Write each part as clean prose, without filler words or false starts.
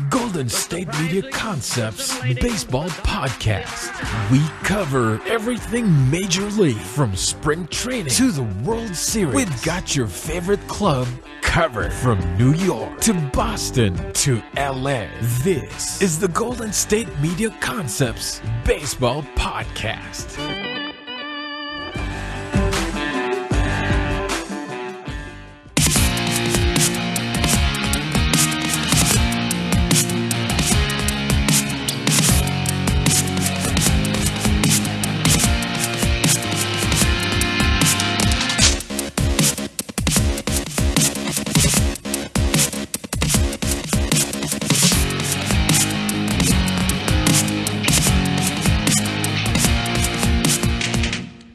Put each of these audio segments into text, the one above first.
Golden State Media Concepts Baseball Podcast. We cover everything Major League, from spring training to the World Series. We've got your favorite club covered, from New York to Boston to LA. This is the Golden State Media Concepts Baseball Podcast.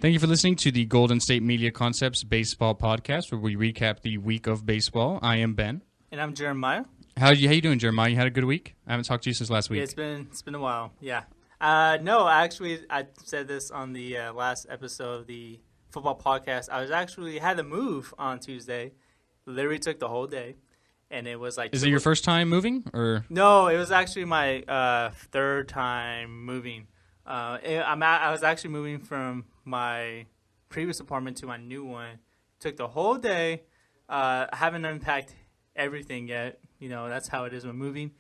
Thank you for listening to the Golden State Media Concepts Baseball Podcast, where we recap the week of baseball. I am Ben. And I'm Jeremiah. How you doing, Jeremiah? You had a good week? I haven't talked to you since last week. Yeah, it's been a while, yeah. No, actually, I said this on the last episode of the football podcast. I had to move on Tuesday. Literally took the whole day. And it was like... Is it your first time moving? Or No, it was actually my third time moving. I was actually moving from my previous apartment to my new one. Took the whole day. Haven't unpacked everything yet. You know, that's how it is when moving.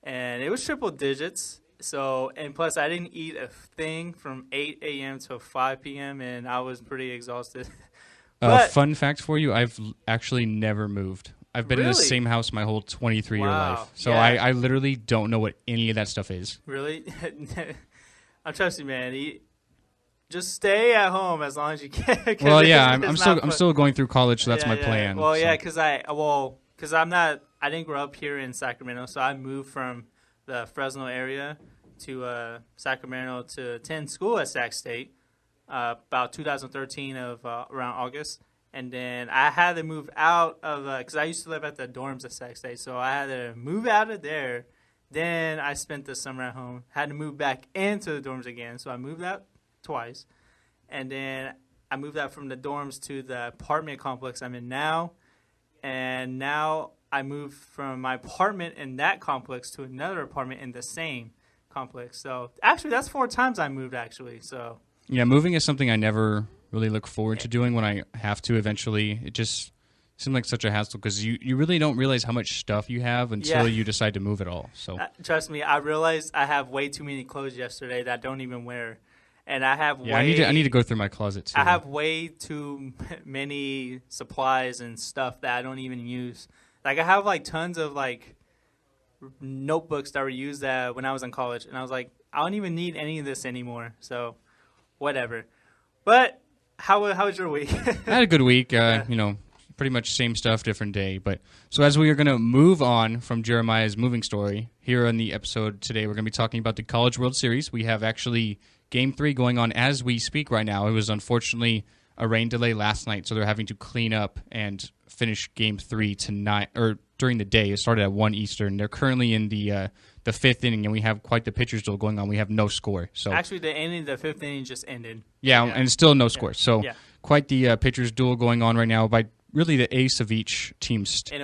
And it was triple digits. So, and plus I didn't eat a thing from 8 a.m. to 5 p.m. and I was pretty exhausted. Fun fact for you, I've actually never moved. I've been in the same house my whole 23-year life. So yeah. I literally don't know what any of that stuff is. Really? I'm trusting, man. Just stay at home as long as you can. Well, yeah, I'm still going through college, so that's my plan. Well, yeah, because I didn't grow up here in Sacramento, so I moved from the Fresno area to Sacramento to attend school at Sac State about 2013 of around August, and then I had to move out of because I used to live at the dorms at Sac State, so I had to move out of there. Then I spent the summer at home, had to move back into the dorms again. So I moved out twice. And then I moved out from the dorms to the apartment complex I'm in now. And now I moved from my apartment in that complex to another apartment in the same complex. So actually, that's 4 times I moved, actually. So yeah, moving is something I never really look forward to doing when I have to eventually. It just seems like such a hassle because you really don't realize how much stuff you have until you decide to move it all. So trust me, I realized I have way too many clothes yesterday that I don't even wear, and I have I need to go through my closet too. I have way too many supplies and stuff that I don't even use. Like I have like tons of like notebooks that were used when I was in college, and I was like, I don't even need any of this anymore. So whatever. But how was your week? I had a good week. You know. Pretty much same stuff, different day. But so as we are going to move on from Jeremiah's moving story, here on the episode today, we're going to be talking about the College World Series. We have actually Game 3 going on as we speak right now. It was unfortunately a rain delay last night, so they're having to clean up and finish Game 3 tonight, or during the day. It started at 1 Eastern. They're currently in the 5th inning, and we have quite the pitcher's duel going on. We have no score. So actually, the 5th inning just ended. Yeah, and still no score. So quite the pitcher's duel going on right now by really the ace of each team's staff.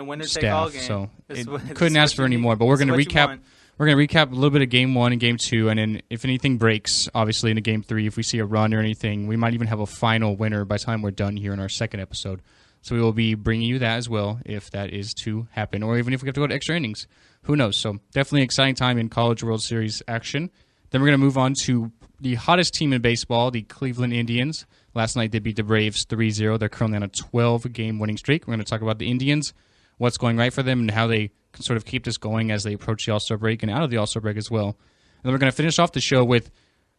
So couldn't ask for any more. But we're going to recap. We're going to recap a little bit of Game 1 and Game 2, and then if anything breaks, obviously in a Game 3, if we see a run or anything, we might even have a final winner by the time we're done here in our second episode. So we will be bringing you that as well if that is to happen, or even if we have to go to extra innings. Who knows? So definitely an exciting time in College World Series action. Then we're going to move on to the hottest team in baseball, the Cleveland Indians. Last night they beat the Braves 3-0. They're currently on a 12-game winning streak. We're going to talk about the Indians, what's going right for them, and how they can sort of keep this going as they approach the All-Star break and out of the All-Star break as well. And then we're going to finish off the show with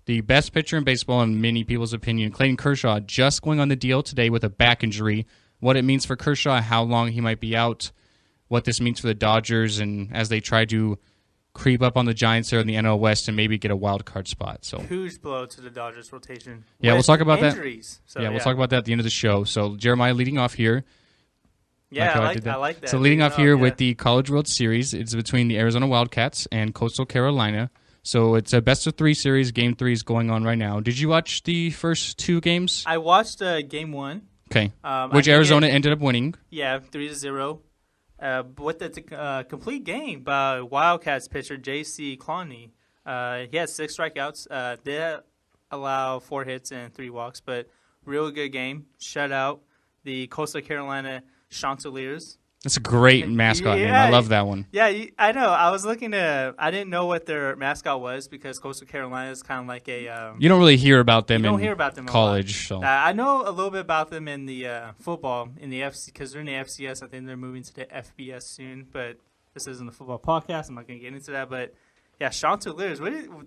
the best pitcher in baseball, in many people's opinion, Clayton Kershaw, just going on the DL today with a back injury. What it means for Kershaw, how long he might be out, what this means for the Dodgers, and as they try to creep up on the Giants there in the NL West and maybe get a wild card spot. So huge blow to the Dodgers rotation. Yeah, we'll talk about injuries. that. So, we'll talk about that at the end of the show. So Jeremiah leading off here. Yeah, I like that. So leading off here with the College World Series, it's between the Arizona Wildcats and Coastal Carolina. So it's a best-of-3 series. Game 3 is going on right now. Did you watch the first 2 games? I watched Game 1. Okay. Which Arizona ended up winning. Yeah, 3-0. with the complete game by Wildcats pitcher J.C. Clowney. He had 6 strikeouts. Did allow 4 hits and 3 walks, but real good game. Shutout the Coastal Carolina Chanticleers. That's a great mascot name. I love that one. Yeah, I know. I was looking to. I didn't know what their mascot was because Coastal Carolina is kind of like a. You don't really hear about them. In college. So I know a little bit about them in the football in the FC because they're in the FCS. I think they're moving to the FBS soon. But this isn't a football podcast. I'm not going to get into that. But yeah, Chanticleers.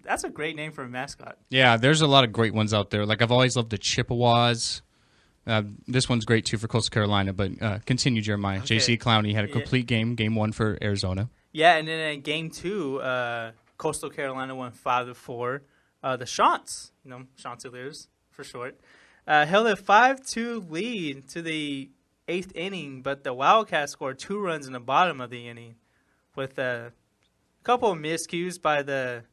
That's a great name for a mascot. Yeah, there's a lot of great ones out there. Like I've always loved the Chippewas. This one's great, too, for Coastal Carolina, but continue, Jeremiah. Okay. J.C. Clowney had a complete game 1 for Arizona. Yeah, and then in game 2, Coastal Carolina won 5-4. The Chants, Chanticleers for short, held a 5-2 lead to the 8th inning, but the Wildcats scored 2 runs in the bottom of the inning with a couple of miscues by the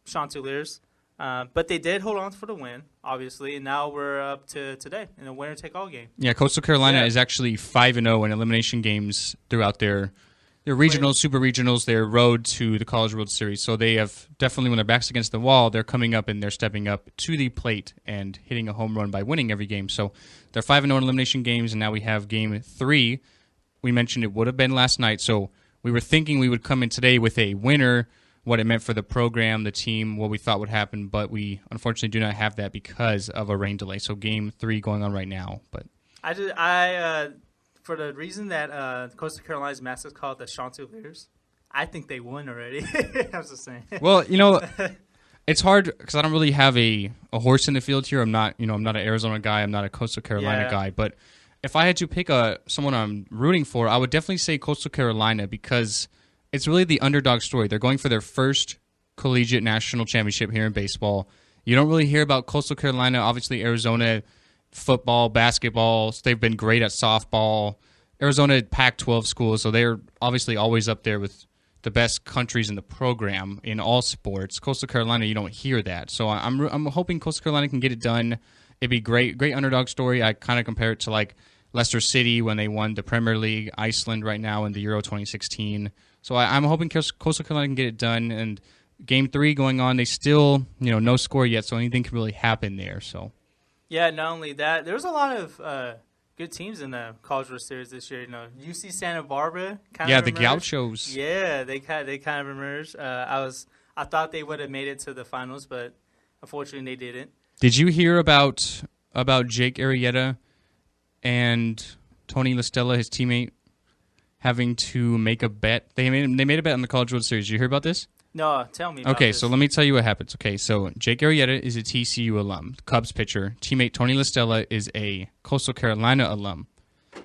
Chanticleers. But they did hold on for the win, obviously, and now we're up to today in a winner-take-all game. Yeah, Coastal Carolina is actually 5-0 in elimination games throughout their regionals, super regionals, their road to the College World Series. So they have definitely, when their back's against the wall, they're coming up and they're stepping up to the plate and hitting a home run by winning every game. So they're 5-0 in elimination games, and now we have game 3. We mentioned it would have been last night, so we were thinking we would come in today with a winner, what it meant for the program, the team, what we thought would happen, but we unfortunately do not have that because of a rain delay. So game 3 going on right now. But for the reason that Coastal Carolina's mascot is called the Chanticleers, I think they won already. I was just saying. Well, it's hard because I don't really have a horse in the field here. I'm not an Arizona guy. I'm not a Coastal Carolina guy. But if I had to pick someone I'm rooting for, I would definitely say Coastal Carolina because it's really the underdog story. They're going for their first collegiate national championship here in baseball. You don't really hear about Coastal Carolina. Obviously, Arizona, football, basketball, they've been great at softball. Arizona, Pac-12 schools, so they're obviously always up there with the best countries in the program in all sports. Coastal Carolina, you don't hear that. So I'm hoping Coastal Carolina can get it done. It'd be great underdog story. I kind of compare it to like Leicester City when they won the Premier League, Iceland right now in the Euro 2016. So I'm hoping Coastal Carolina can get it done. And game 3 going on, they still, no score yet, so anything can really happen there. So, yeah, not only that, there's a lot of good teams in the College World Series this year. UC Santa Barbara kind of emerged. The Gauchos. Yeah, they kind of emerged. I thought they would have made it to the finals, but unfortunately they didn't. Did you hear about Jake Arrieta and Tony LaStella, his teammate, having to make a bet? They made a bet on the College World Series. Did you hear about this? No, tell me about this. Okay, so let me tell you what happens. Okay, so Jake Arrieta is a TCU alum, Cubs pitcher. Teammate Tony LaStella is a Coastal Carolina alum.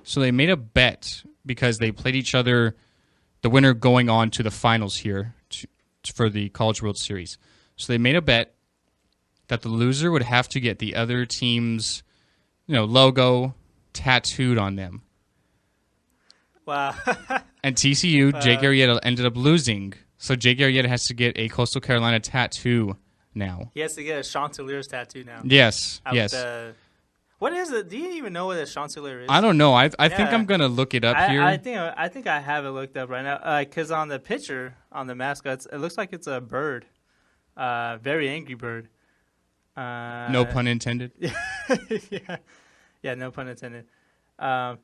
So they made a bet because they played each other, the winner going on to the finals here for the College World Series. So they made a bet that the loser would have to get the other team's logo tattooed on them. Wow. And TCU, Jake Arrieta, ended up losing. So Jake Arrieta has to get a Coastal Carolina tattoo now. He has to get a Chanticleers tattoo now. Yes. What is it? Do you even know what a Chanticleer is? I don't know. I think I'm going to look it up here. I think I have it looked up right now. Because on the picture, on the mascots, it looks like it's a bird. Very angry bird. No pun intended. Yeah, no pun intended. I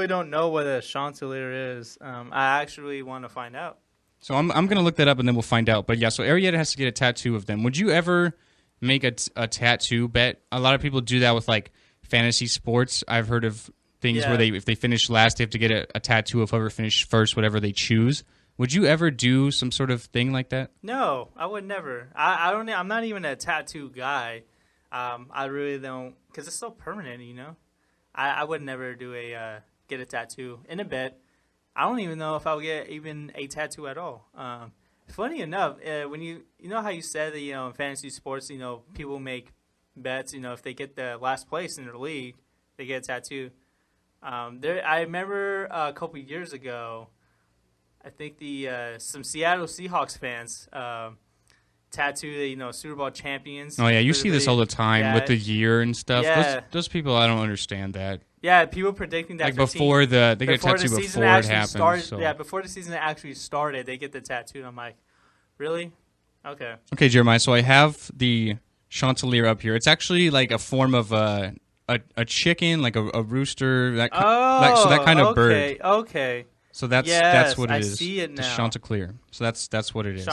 don't know what a Chanticleer is. I actually want to find out. So I'm going to look that up and then we'll find out. But yeah, so Arrieta has to get a tattoo of them. Would you ever make a tattoo bet? A lot of people do that with like fantasy sports. I've heard of things where if they finish last, they have to get a tattoo of whoever finished first, whatever they choose. Would you ever do some sort of thing like that? No, I would never. I'm not even a tattoo guy. I really don't, because it's so permanent, I would never do get a tattoo in a bet. I don't even know if I would get even a tattoo at all. Funny enough, when you know how you said that in fantasy sports, people make bets. If they get the last place in their league, they get a tattoo. I remember a couple of years ago, I think some Seattle Seahawks fans tattoo the Super Bowl champions. Oh yeah, you see this all the time with the year and stuff. Yeah. Those people, I don't understand that. Yeah, people predicting that before they get a tattoo before it happens. Yeah, before the season actually started, they get the tattoo. And I'm like, really? Okay. Okay, Jeremiah. So I have the Chanticleer up here. It's actually like a form of a chicken, like a rooster. That kind of bird. Okay. So that's what it is. I see it now. The Chanticleer. So that's what it is.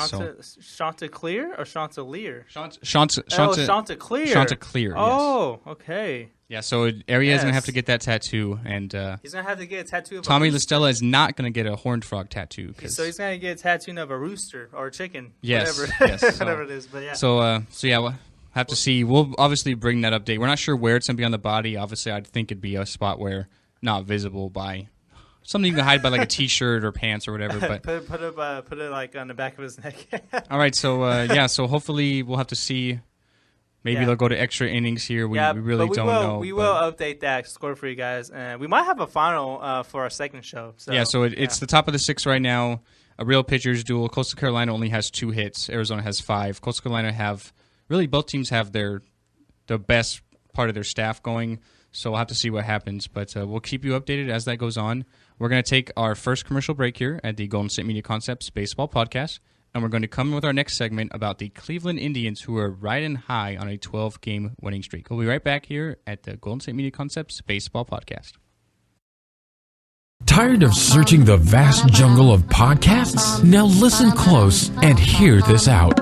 Chanticleer or Chanticleer? Chanticleer. Chanticleer. Oh, okay. Yeah. So Aria's gonna have to get that tattoo, and he's gonna have to get a tattoo. Of Tommy LaStella is not gonna get a horned frog tattoo. So he's gonna get a tattoo of a rooster or a chicken. Yes. Whatever it is. But yeah. So yeah. We'll have to see. We'll obviously bring that update. We're not sure where it's gonna be on the body. Obviously, I'd think it'd be a spot where not visible by. Something you can hide by like a T-shirt or pants or whatever. But put it like on the back of his neck. All right, so so hopefully we'll have to see. Maybe they'll go to extra innings here. We really don't know. We will update that score for you guys, and we might have a final for our second show. So, it's the top of the sixth right now. A real pitcher's duel. Coastal Carolina only has 2 hits. Arizona has 5. Coastal Carolina both teams have the best part of their staff going. So we'll have to see what happens, but we'll keep you updated as that goes on. We're going to take our first commercial break here at the Golden State Media Concepts Baseball Podcast, and we're going to come with our next segment about the Cleveland Indians, who are riding high on a 12-game winning streak. We'll be right back here at the Golden State Media Concepts Baseball Podcast. Tired of searching the vast jungle of podcasts? Now listen close and hear this out.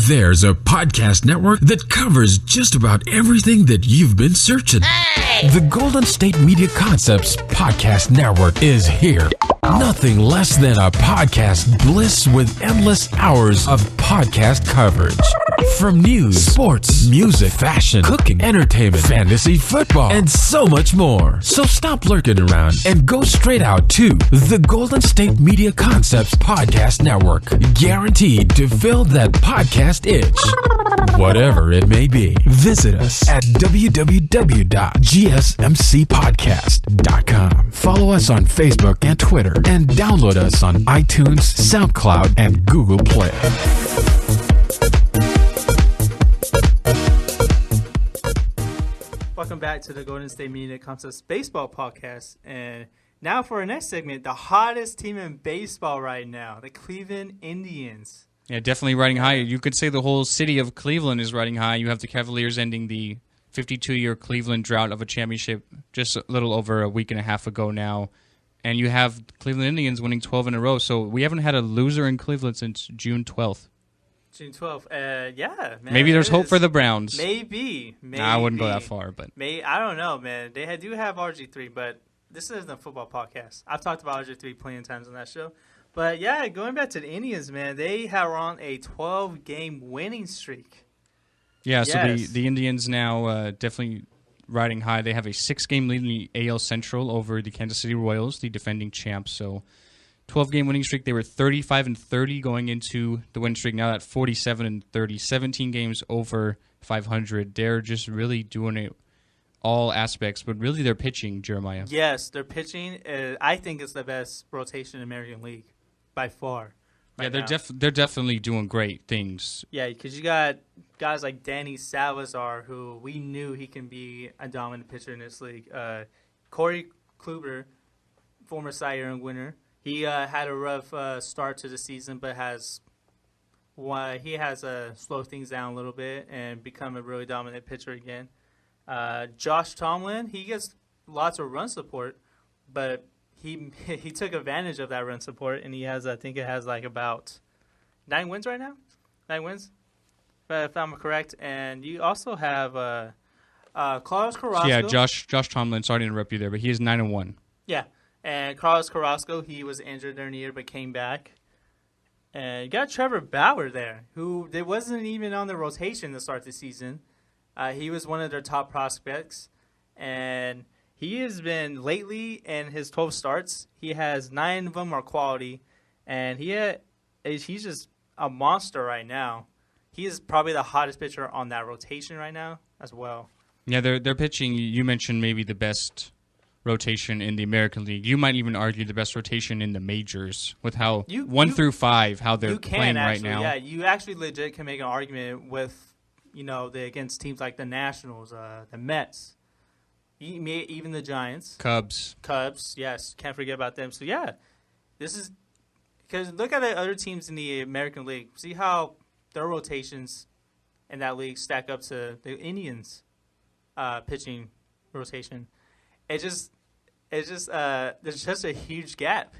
There's a podcast network that covers just about everything that you've been searching. Hey! The Golden State Media Concepts Podcast Network is here. Nothing less than a podcast bliss with endless hours of podcast coverage. From news, sports, music, fashion, cooking, entertainment, fantasy, football, and so much more. So stop lurking around and go straight out to the Golden State Media Concepts Podcast Network. Guaranteed to fill that podcast itch. Whatever it may be. Visit us at www.gsmcpodcast.com. Follow us on Facebook and Twitter, and download us on iTunes, SoundCloud, and Google Play. Welcome back to the Golden State Media Concepts Baseball Podcast. And now for our next segment, the hottest team in baseball right now, the Cleveland Indians. Yeah, definitely riding high. You could say the whole city of Cleveland is riding high. You have the Cavaliers ending the 52-year Cleveland drought of a championship just a little over a week and a half ago now. And you have Cleveland Indians winning 12 in a row. So we haven't had a loser in Cleveland since June 12th. June 12th. Yeah, man. Maybe there's hope for the Browns. Maybe. Nah, I wouldn't go that far, but I don't know, man. They do have RG3, but this isn't a football podcast. I've talked about RG3 plenty of times on that show. But yeah, going back to the Indians, man, they are on a 12-game winning streak. Yeah, so the Indians now definitely riding high. They have a 6-game lead in the AL Central over the Kansas City Royals, the defending champs. So 12-game winning streak. They were 35-30 going into the win streak. Now at 47-30, 17 games over 500. They're just really doing it all aspects, but really their pitching, Jeremiah. Yes, their pitching, I think, is the best rotation in the American League by far. They're definitely doing great things. Yeah, because you got guys like Danny Salazar, who we knew he can be a dominant pitcher in this league. Corey Kluber, former Cy Young winner. He had a rough start to the season, but he has slowed things down a little bit and become a really dominant pitcher again. Josh Tomlin, he gets lots of run support, but he took advantage of that run support, and he has, I think it has like about 9 wins right now. 9 wins, if I'm correct. And you also have Carlos Carrasco. Yeah, Josh Tomlin. Sorry to interrupt you there, but he is 9-1. Yeah, and Carlos Carrasco, he was injured during the year but came back. And you got Trevor Bauer there, who they wasn't even on the rotation to start the season. He was one of their top prospects, and he has been lately in his 12 starts. He has 9 of them are quality, and he's just a monster right now. He is probably the hottest pitcher on that rotation right now as well. Yeah, they're pitching. You mentioned maybe the best rotation in the American League. You might even argue the best rotation in the majors with how 1 through 5 how they're playing right now. Yeah, you actually legit can make an argument with against teams like the Nationals, the Mets, even the Giants, Cubs. Yes, can't forget about them. So yeah, this is because look at the other teams in the American League. See how their rotations in that league stack up to the Indians' pitching rotation. It's just there's just a huge gap,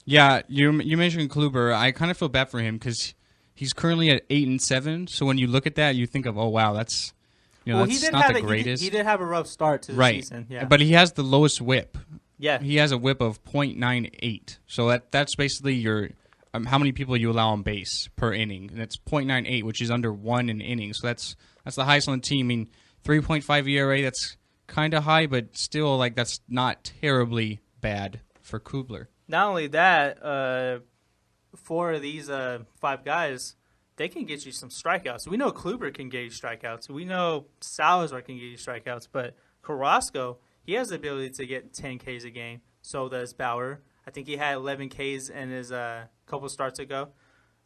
Yeah, you mentioned Kluber. I kind of feel bad for him because he's currently at 8-7. So when you look at that, you think of, oh wow, that's that's not the greatest. He did have a rough start to the season, yeah. But he has the lowest WHIP. Yeah, he has a WHIP of .98. So that's basically your how many people you allow on base per inning, and that's .98, which is under 1 an inning. So that's the highest on the team. I mean, 3.5 ERA. That's kind of high, but still, that's not terribly bad for Kubler. Not only that, 4 of these 5 guys, they can get you some strikeouts. We know Kluber can get you strikeouts. We know Salazar can get you strikeouts, but Carrasco, he has the ability to get 10 Ks a game. So does Bauer. I think he had 11 Ks in his couple starts ago.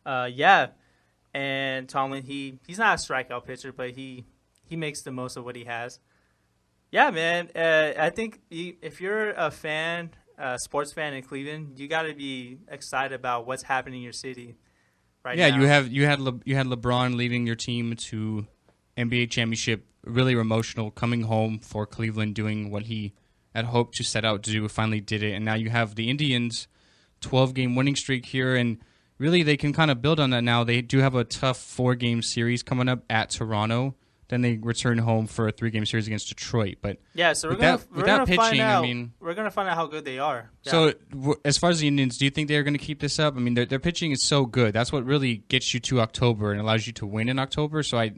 And Tomlin, he's not a strikeout pitcher, but he makes the most of what he has. Yeah, man. I think if you're a fan, sports fan in Cleveland, you got to be excited about what's happening in your city right now. Yeah, you had LeBron leading your team to NBA championship, really emotional, coming home for Cleveland, doing what he had hoped to set out to do, finally did it. And now you have the Indians' 12-game winning streak here, and really they can kind of build on that now. They do have a tough 4-game series coming up at Toronto. Then they return home for a 3-game series against Detroit. But yeah, so we're gonna find out. We're gonna find out how good they are. Yeah. So as far as the Indians, do you think they're going to keep this up? I mean, their pitching is so good. That's what really gets you to October and allows you to win in October. So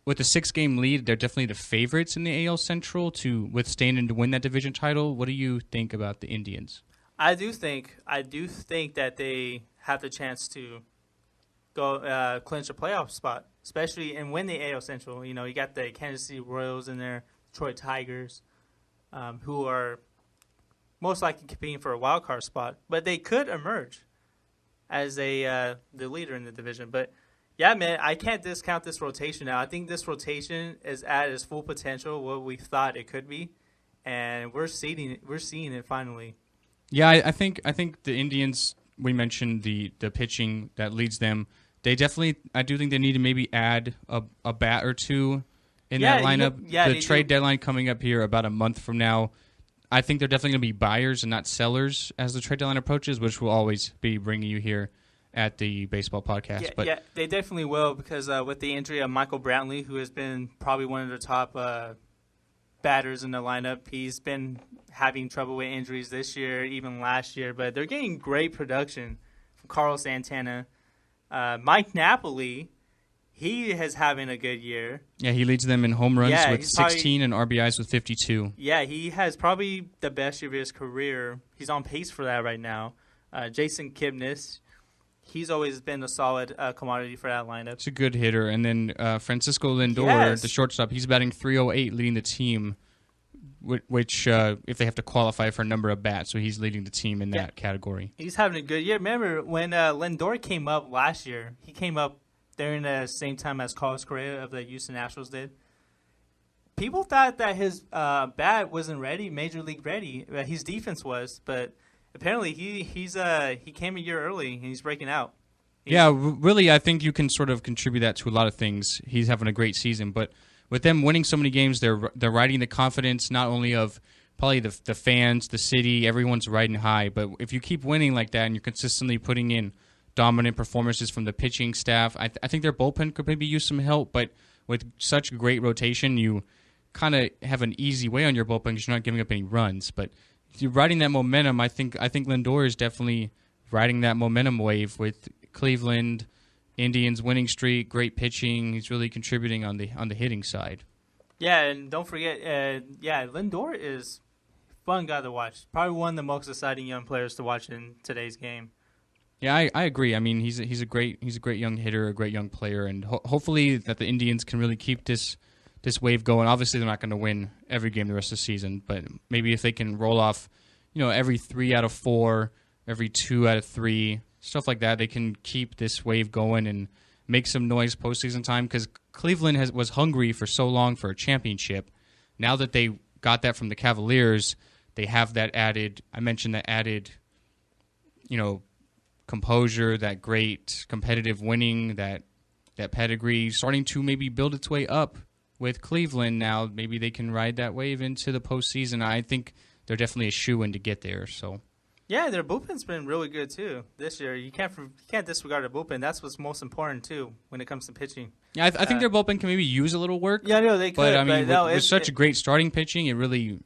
with a 6-game lead, they're definitely the favorites in the AL Central to withstand and to win that division title. What do you think about the Indians? I do think that they have the chance to go clinch a playoff spot, especially and win the AL Central. You got the Kansas City Royals in there, Detroit Tigers, who are most likely competing for a wild card spot, but they could emerge as the leader in the division. But yeah, man, I can't discount this rotation now. I think this rotation is at its full potential, what we thought it could be, and we're seeing it finally. Yeah, I think the Indians. We mentioned the pitching that leads them. They definitely, I do think they need to maybe add a bat or two in that lineup. The trade deadline coming up here about a month from now. I think they're definitely going to be buyers and not sellers as the trade deadline approaches, which will always be bringing you here at the Baseball Podcast. Yeah, they definitely will because with the injury of Michael Brantley, who has been probably one of the top batters in the lineup, he's been having trouble with injuries this year, even last year. But they're getting great production from Carlos Santana. Mike Napoli, he is having a good year. Yeah, he leads them in home runs with 16 and RBIs with 52. Yeah, he has probably the best year of his career. He's on pace for that right now. Jason Kipnis, he's always been a solid commodity for that lineup. It's a good hitter. And then Francisco Lindor, the shortstop, he's batting .308, leading the team, which if they have to qualify for a number of bats, so he's leading the team in that category. He's having a good year. Remember when Lindor came up last year, he came up during the same time as Carlos Correa of the Houston Astros did. People thought that his bat wasn't ready, major league ready. His defense was, but apparently he came a year early and he's breaking out. Really, I think you can sort of contribute that to a lot of things. He's having a great season, but with them winning so many games, they're riding the confidence not only of probably the fans, the city, everyone's riding high. But if you keep winning like that and you're consistently putting in dominant performances from the pitching staff, I think their bullpen could maybe use some help. But with such great rotation, you kind of have an easy way on your bullpen because you're not giving up any runs. But if you're riding that momentum, I think Lindor is definitely riding that momentum wave with Cleveland Indians winning streak, great pitching. He's really contributing on the hitting side. Yeah, and don't forget, Lindor is a fun guy to watch. Probably one of the most exciting young players to watch in today's game. Yeah, I agree. I mean, he's a great young hitter, a great young player, and hopefully that the Indians can really keep this this wave going. Obviously, they're not going to win every game the rest of the season, but maybe if they can roll off, every 3 out of 4, every 2 out of 3, stuff like that, they can keep this wave going and make some noise postseason time, because Cleveland was hungry for so long for a championship. Now that they got that from the Cavaliers, they have that added, I mentioned that added, composure, that great competitive winning, that pedigree starting to maybe build its way up with Cleveland. Now maybe they can ride that wave into the postseason. I think they're definitely a shoo-in to get there. So, yeah, their bullpen's been really good too this year. You can't disregard their bullpen. That's what's most important too when it comes to pitching. Yeah, I think their bullpen can maybe use a little work. Yeah, no, they could. But I mean, with such a great starting pitching, it really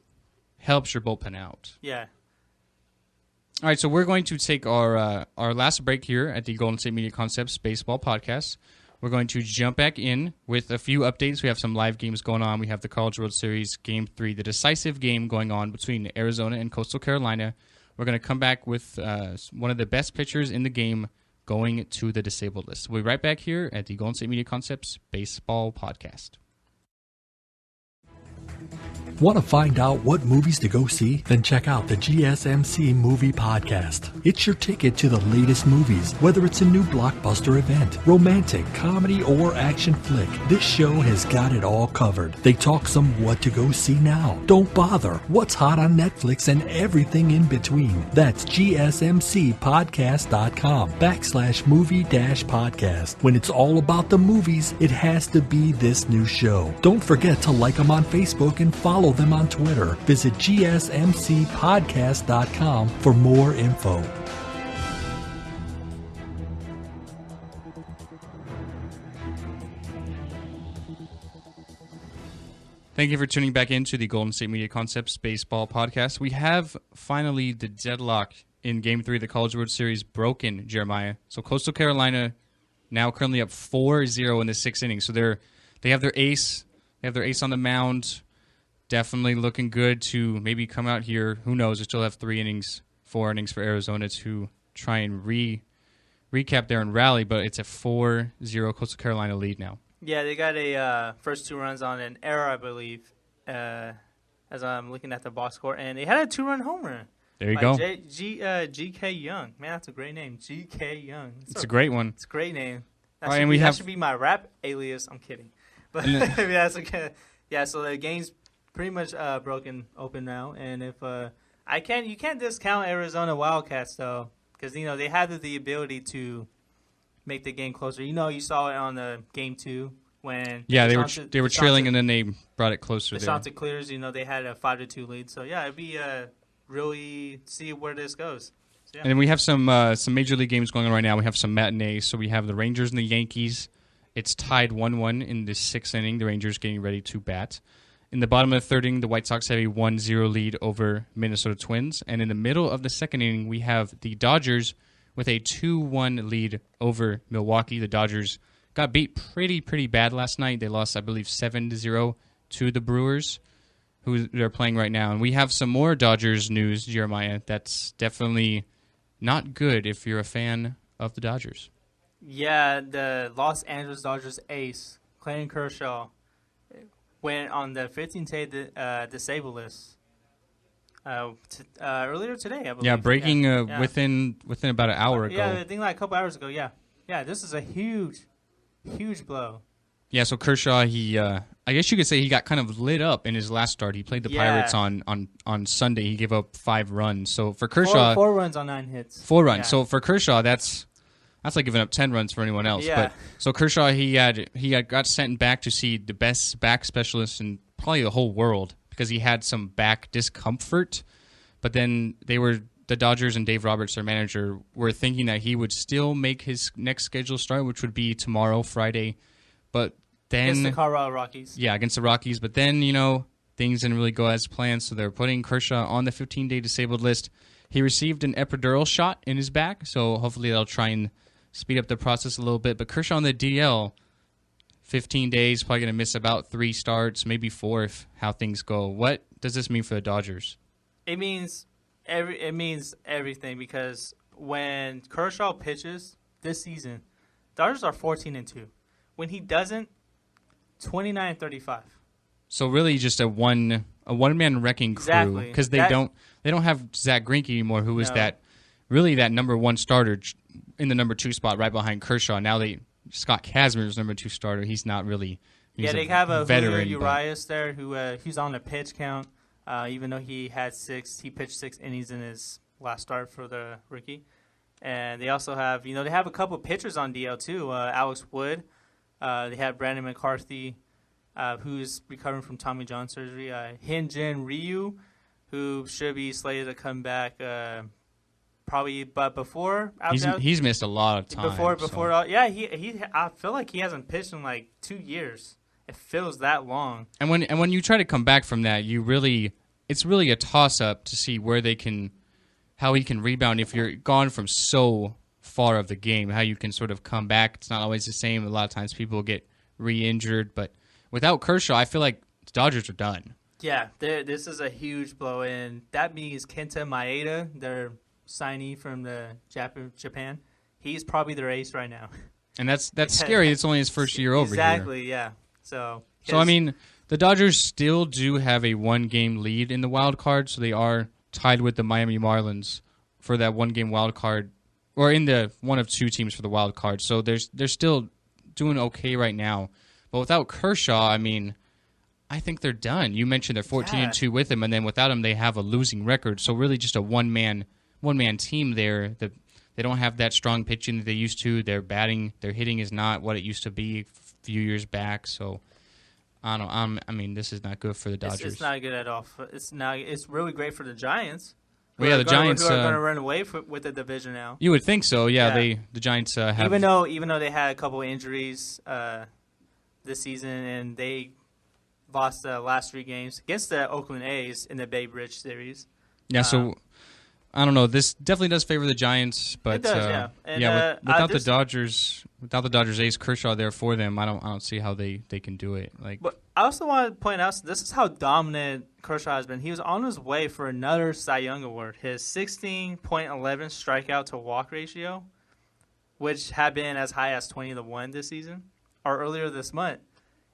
helps your bullpen out. Yeah. All right, so we're going to take our last break here at the Golden State Media Concepts Baseball Podcast. We're going to jump back in with a few updates. We have some live games going on. We have the College World Series Game 3, the decisive game going on between Arizona and Coastal Carolina. We're going to come back with one of the best pitchers in the game going to the disabled list. We'll be right back here at the Golden State Media Concepts Baseball Podcast. Want to find out what movies to go see? Then check out the GSMC Movie Podcast. It's your ticket to the latest movies, whether it's a new blockbuster event, romantic, comedy, or action flick. This show has got it all covered. They talk some what to go see now. Don't bother. What's hot on Netflix and everything in between. That's gsmcpodcast.com/movie-podcast. When it's all about the movies, it has to be this new show. Don't forget to like them on Facebook and follow them on Twitter. Visit gsmcpodcast.com for more info. Thank you for tuning back into the Golden State Media Concepts Baseball Podcast. We have finally the deadlock in Game 3 of the College World Series broken, Jeremiah. So Coastal Carolina now currently up 4-0 in the 6th inning. So they have their ace. They have their ace on the mound. Definitely looking good to maybe come out here. Who knows? They still have 4 innings for Arizona to try and recap there and rally, but it's a 4-0 Coastal Carolina lead now. Yeah, they got a first 2 runs on an error, I believe, as I'm looking at the box score, and they had a 2-run home run. There you go. G.K. Young. Man, that's a great name. G.K. Young. It's a great one. It's a great name. That should be my rap alias. I'm kidding. But that's okay. Yeah, so the game's pretty much broken open now, and if you can't discount Arizona Wildcats though, because they have the ability to make the game closer. You saw it on the Game 2 when they were trailing and then they brought it closer. The Santa Clears, they had a 5-2 lead. So yeah, it'd be really see where this goes. So, yeah. And then we have some major league games going on right now. We have some matinees. So we have the Rangers and the Yankees. It's tied 1-1 in the 6th inning. The Rangers getting ready to bat. In the bottom of the 3rd inning, the White Sox have a 1-0 lead over Minnesota Twins. And in the middle of the 2nd inning, we have the Dodgers with a 2-1 lead over Milwaukee. The Dodgers got beat pretty bad last night. They lost, I believe, 7-0 to the Brewers, who they're playing right now. And we have some more Dodgers news, Jeremiah. That's definitely not good if you're a fan of the Dodgers. Yeah, the Los Angeles Dodgers ace, Clayton Kershaw, went on the 15-day disabled list earlier today, I believe. Yeah, breaking within about an hour ago. Yeah, I think like a couple hours ago, yeah. Yeah, this is a huge blow. Yeah, so Kershaw, I guess you could say he got kind of lit up in his last start. He played the Pirates on Sunday. He gave up 5 runs. So for Kershaw... 4 runs on 9 hits. 4 runs. Yeah. So for Kershaw, that's like giving up 10 runs for anyone else. Yeah. But so Kershaw, he got sent back to see the best back specialist in probably the whole world because he had some back discomfort. But then the Dodgers and Dave Roberts, their manager, were thinking that he would still make his next scheduled start, which would be tomorrow, Friday. But then against the Colorado Rockies. Yeah, against the Rockies. But then, things didn't really go as planned, so they're putting Kershaw on the 15-day disabled list. He received an epidural shot in his back, so hopefully they'll try and speed up the process a little bit. But Kershaw on the DL, 15 days, probably going to miss about 3 starts, maybe 4 if how things go. What does this mean for the Dodgers? It means everything because when Kershaw pitches this season, Dodgers are 14-2. When he doesn't, 29-35. So really, just a one-man wrecking crew because they don't have Zach Greinke anymore, who was that number one starter in the number 2 spot right behind Kershaw. Now Scott Kazmir's number 2 starter. He's not really. They have a veteran Urias there who's on the pitch count. Even though he pitched 6 innings in his last start for the rookie. And they also have, they have a couple pitchers on DL too. Alex Wood. They have Brandon McCarthy, who's recovering from Tommy John surgery. Hyun-Jin Ryu, who should be slated to come back probably, but before he's missed a lot of time. I feel like he hasn't pitched in like 2 years. It feels that long. And when you try to come back from that, it's really a toss up to see how he can rebound if you're gone from so far of the game. How you can sort of come back. It's not always the same. A lot of times people get re-injured, but without Kershaw, I feel like the Dodgers are done. Yeah, this is a huge blow, and that means Kenta Maeda, their signee from Japan. He's probably their ace right now. And that's scary. It's only his first year over here. Exactly, yeah. So I mean, the Dodgers still do have a 1-game lead in the wild card, so they are tied with the Miami Marlins for that 1-game wild card, or in the one of 2 teams for the wild card. So they're still doing okay right now. But without Kershaw, I mean, I think they're done. You mentioned they're 14-2 with him, and then without him, they have a losing record. So really, just a one-man team there. They don't have that strong pitching that they used to. Their hitting is not what it used to be a few years back. So I don't. I mean, this is not good for the Dodgers. It's not good at all. It's really great for the Giants. Well, yeah, the Giants are going to run away with the division now. You would think so. Yeah. The Giants have even though they had a couple injuries this season and they lost the last 3 games against the Oakland A's in the Babe Ruth series. Yeah. So I don't know. This definitely does favor the Giants, but it does, yeah. And, without the Dodgers ace Kershaw there for them, I don't see how they can do it. But I also want to point out this is how dominant Kershaw has been. He was on his way for another Cy Young award. His 16.11 strikeout to walk ratio, which had been as high as 20-1 this season or earlier this month,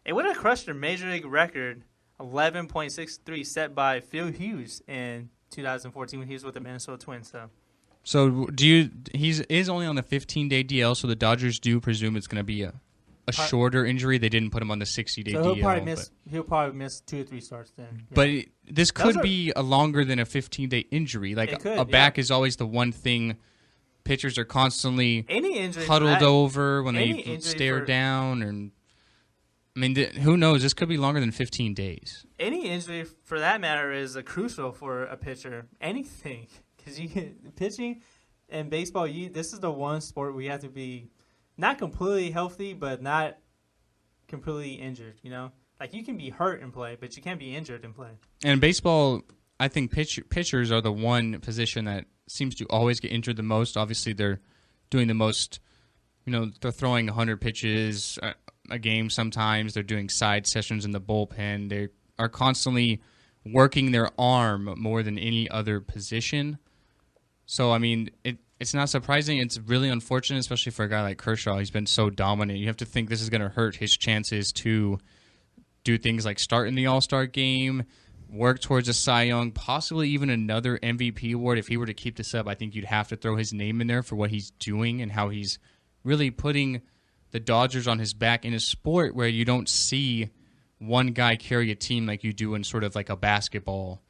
it would have crushed their major league record 11.63 set by Phil Hughes in 2014 when he was with the Minnesota Twins. So he's only on the 15-day DL, so the Dodgers do presume it's going to be a shorter injury. They didn't put him on the 60-day DL. He'll probably miss 2 or 3 starts then. Yeah. But this could be a longer than a 15-day injury. Back is always the one thing pitchers are constantly huddled over when they stare down. And I mean, who knows? This could be longer than 15 days. Any injury, for that matter, is crucial for a pitcher. Anything. Because pitching and baseball, this is the one sport where you have to be not completely healthy, but not completely injured. Like you can be hurt and play, but you can't be injured and play. And baseball, I think pitchers are the one position that seems to always get injured the most. Obviously, they're doing the most. They're throwing 100 pitches a game. Sometimes they're doing side sessions in the bullpen. They are constantly working their arm more than any other position. So, I mean, it's not surprising. It's really unfortunate, especially for a guy like Kershaw. He's been so dominant. You have to think this is going to hurt his chances to do things like start in the All-Star game, work towards a Cy Young, possibly even another MVP award. If he were to keep this up, I think you'd have to throw his name in there for what he's doing and how he's really putting the Dodgers on his back in a sport where you don't see one guy carry a team like you do in sort of like a basketball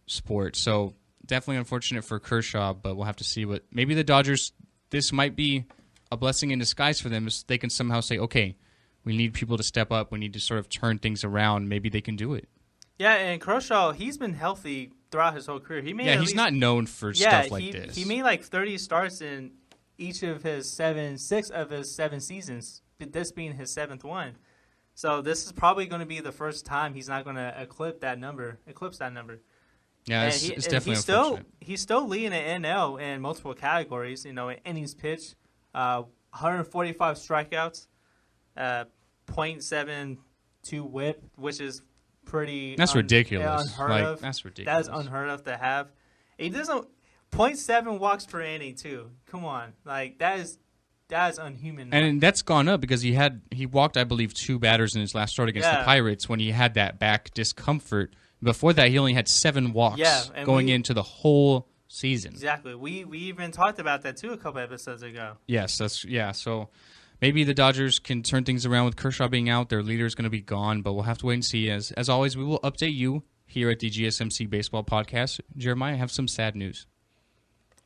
sport. So definitely unfortunate for Kershaw, but we'll have to see maybe the Dodgers, this might be a blessing in disguise for them. Is they can somehow say, okay, we need people to step up. We need to sort of turn things around. Maybe they can do it. Yeah, and Kershaw, he's been healthy throughout his whole career. He's not known for stuff like this. He made like 30 starts in each of his 6 of his 7 seasons, this being his 7th one. So this is probably going to be the first time he's not going to eclipse that number. Yeah, it's definitely unfortunate. He's still leading the NL in multiple categories. In innings pitched, 145 strikeouts, 0.72 WHIP, which is pretty. That's ridiculous. Unheard of. That's ridiculous. That is unheard of to have. He doesn't 0.7 walks per inning too. Come on, that is That's unhuman. And that's gone up because he walked, I believe, 2 batters in his last start against the Pirates when he had that back discomfort. Before that, he only had 7 walks going into the whole season. Exactly. We even talked about that too a couple episodes ago. Yes, so maybe the Dodgers can turn things around with Kershaw being out. Their leader is going to be gone, but we'll have to wait and see. As always, we will update you here at the GSMC Baseball Podcast. Jeremiah, I have some sad news.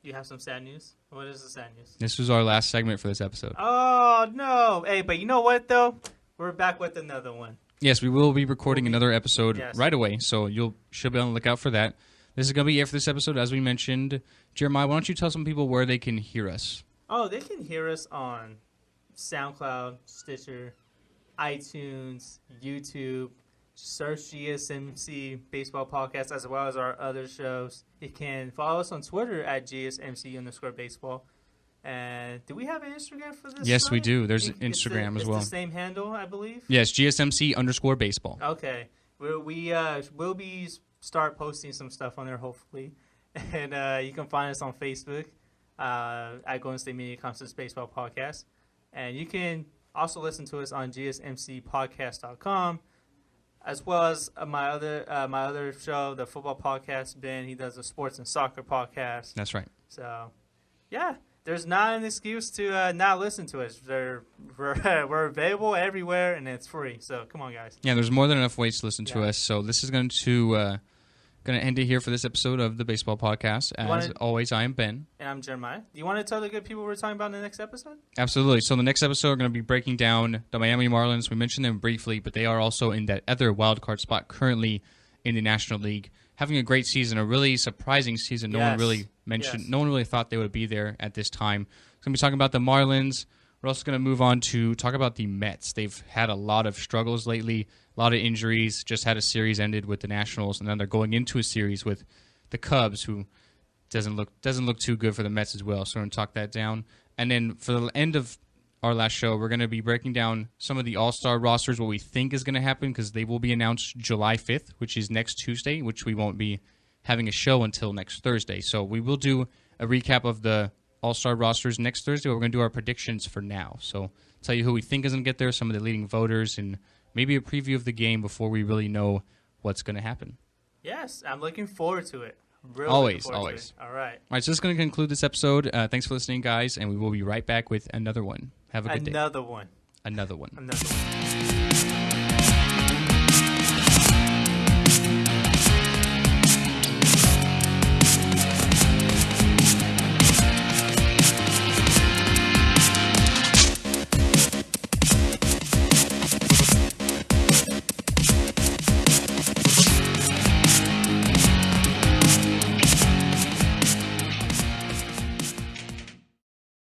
You have some sad news? What is the sad news? This was our last segment for this episode. Oh, no. Hey, but you know what, though? We're back with another one. Yes, we will be recording another episode right away, so you should be on the lookout for that. This is going to be it for this episode, as we mentioned. Jeremiah, why don't you tell some people where they can hear us? Oh, they can hear us on SoundCloud, Stitcher, iTunes, YouTube. Search GSMC Baseball Podcast as well as our other shows. You can follow us on Twitter at GSMC_baseball. And do we have an Instagram for this? Yes, we do. There's Instagram as well. It's the same handle, I believe? Yes, GSMC_baseball. Okay. We'll be start posting some stuff on there, hopefully. And you can find us on Facebook at Golden State Media Concepts Baseball Podcast. And you can also listen to us on GSMCpodcast.com. As well as my other show, the football podcast, Ben. He does a sports and soccer podcast. That's right. So, yeah, there's not an excuse to not listen to us. We're available everywhere, and it's free. So, come on, guys. Yeah, there's more than enough ways to listen to us. So, this is going to end it here for this episode of the Baseball Podcast. As always, I am Ben. And I'm Jeremiah. Do you want to tell the good people we're talking about in the next episode? Absolutely. So the next episode, we're going to be breaking down the Miami Marlins. We mentioned them briefly, but they are also in that other wild card spot currently in the National League. Having a great season, a really surprising season. No one really mentioned. No one really thought they would be there at this time. We're going to be talking about the Marlins. We're also going to move on to talk about the Mets. They've had a lot of struggles lately, a lot of injuries. Just had a series ended with the Nationals, and then they're going into a series with the Cubs, who doesn't look too good for the Mets as well. So we're going to talk that down. And then for the end of our last show, we're going to be breaking down some of the All-Star rosters, what we think is going to happen, because they will be announced July 5th, which is next Tuesday, which we won't be having a show until next Thursday. So we will do a recap of the All-Star rosters next Thursday. We're going to do our predictions for now. So tell you who we think is going to get there, some of the leading voters, and maybe a preview of the game before we really know what's going to happen. Yes, I'm looking forward to it. Really always. All right. All right, so that's going to conclude this episode. Thanks for listening, guys, and we will be right back with another one. Have a good day. Another one. Another one.